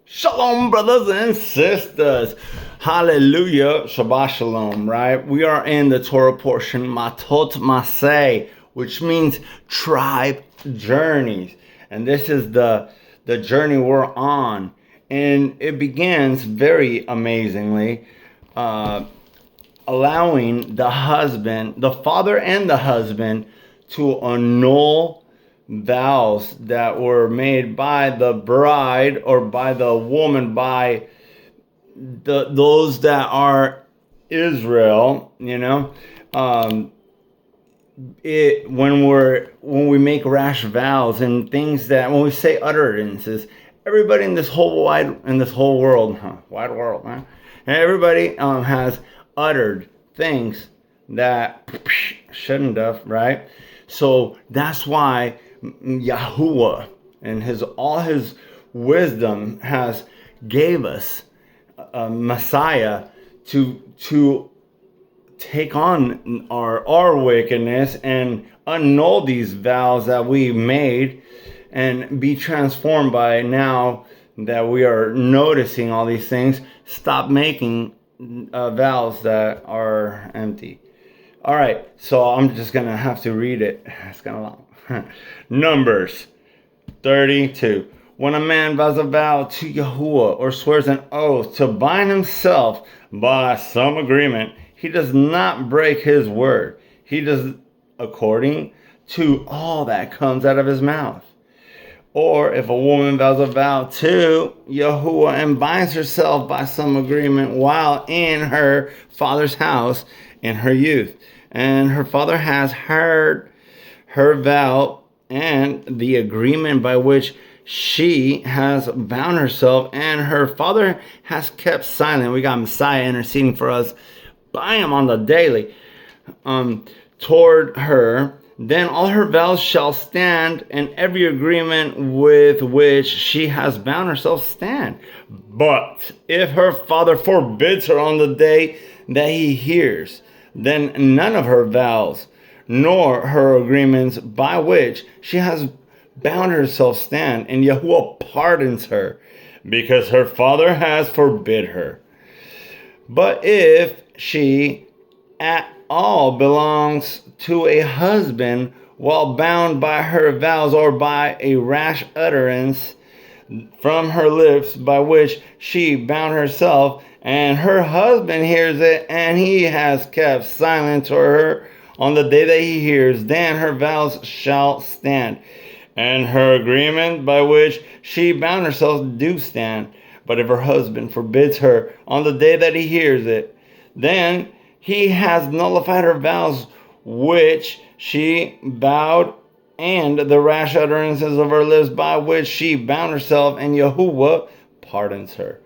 Shalom, brothers and sisters. Hallelujah. Shabbat shalom, right? We are in the Torah portion, Matot Maseh, which means tribe journeys. And this is the journey we're on. And it begins very amazingly, allowing the husband, the father and the husband, to annul vows that were made by the bride or by the woman, by those that are Israel. When we make rash vows and things, that when we say utterances, everybody in this whole world, wide world, man, and everybody has uttered things that shouldn't have, right? So that's why Yahuwah and all his wisdom has gave us a Messiah to take on our wickedness and annul these vows that we made and be transformed. By now that we are noticing all these things, stop making vows that are empty. All right, so I'm just going to have to read it. It's kind of long. Numbers 32. When a man vows a vow to Yahuwah or swears an oath to bind himself by some agreement, he does not break his word. He does according to all that comes out of his mouth. Or if a woman vows a vow to Yahuwah and binds herself by some agreement while in her father's house in her youth, and her father has heard her vow and the agreement by which she has bound herself, and her father has kept silent. We got Messiah interceding for us by him on the daily toward her. Then all her vows shall stand, and every agreement with which she has bound herself stand. But if her father forbids her on the day that he hears, then none of her vows nor her agreements by which she has bound herself stand, and Yahuwah pardons her, because her father has forbid her. But if she at all belongs to a husband while bound by her vows or by a rash utterance from her lips by which she bound herself, and her husband hears it, and he has kept silent to her on the day that he hears, then her vows shall stand, and her agreement by which she bound herself do stand. But if her husband forbids her on the day that he hears it, then he has nullified her vows which she vowed, and the rash utterances of her lips by which she bound herself, and Yahuwah pardons her.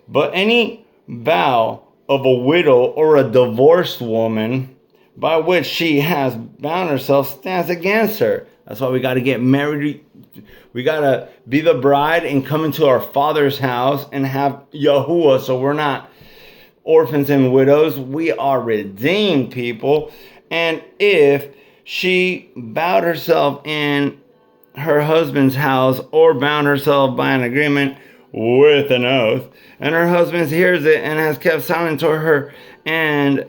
But any vow of a widow or a divorced woman by which she has bound herself stands against her. That's why we got to get married. We got to be the bride and come into our father's house and have Yahuwah, so we're not orphans and widows. We are redeemed people. And if she bowed herself in her husband's house or bound herself by an agreement with an oath, and her husband hears it and has kept silent to her and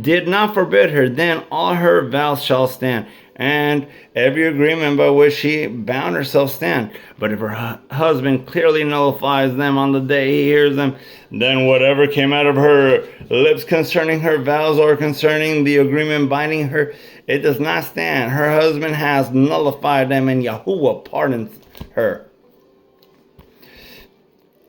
did not forbid her, then all her vows shall stand, and every agreement by which she bound herself stand. But if her husband clearly nullifies them on the day he hears them, then whatever came out of her lips concerning her vows or concerning the agreement binding her, it does not stand. Her husband has nullified them, and Yahuwah pardons her.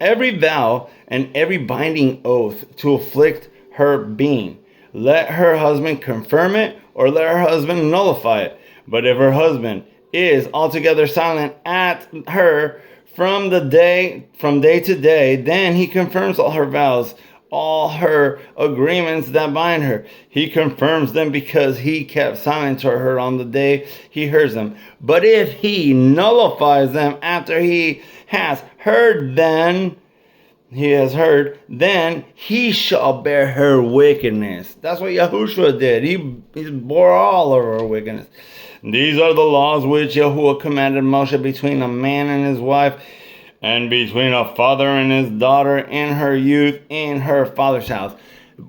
Every vow and every binding oath to afflict her being, let her husband confirm it, or let her husband nullify it. But if her husband is altogether silent at her from day to day, then he confirms all her vows, all her agreements that bind her. He confirms them because he kept silent to her on the day he hears them. But if he nullifies them after he has heard, then he shall bear her wickedness. That's what Yahushua did. He bore all of her wickedness. These are the laws which Yahuwah commanded Moshe between a man and his wife, and between a father and his daughter in her youth in her father's house.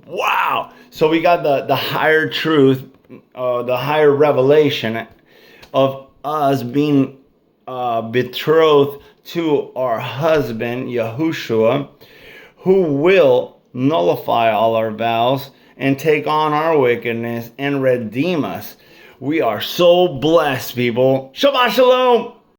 Wow. So we got the higher truth, the higher revelation of us being betrothed to our husband, Yahushua, who will nullify all our vows and take on our wickedness and redeem us. We are so blessed, people. Shabbat Shalom.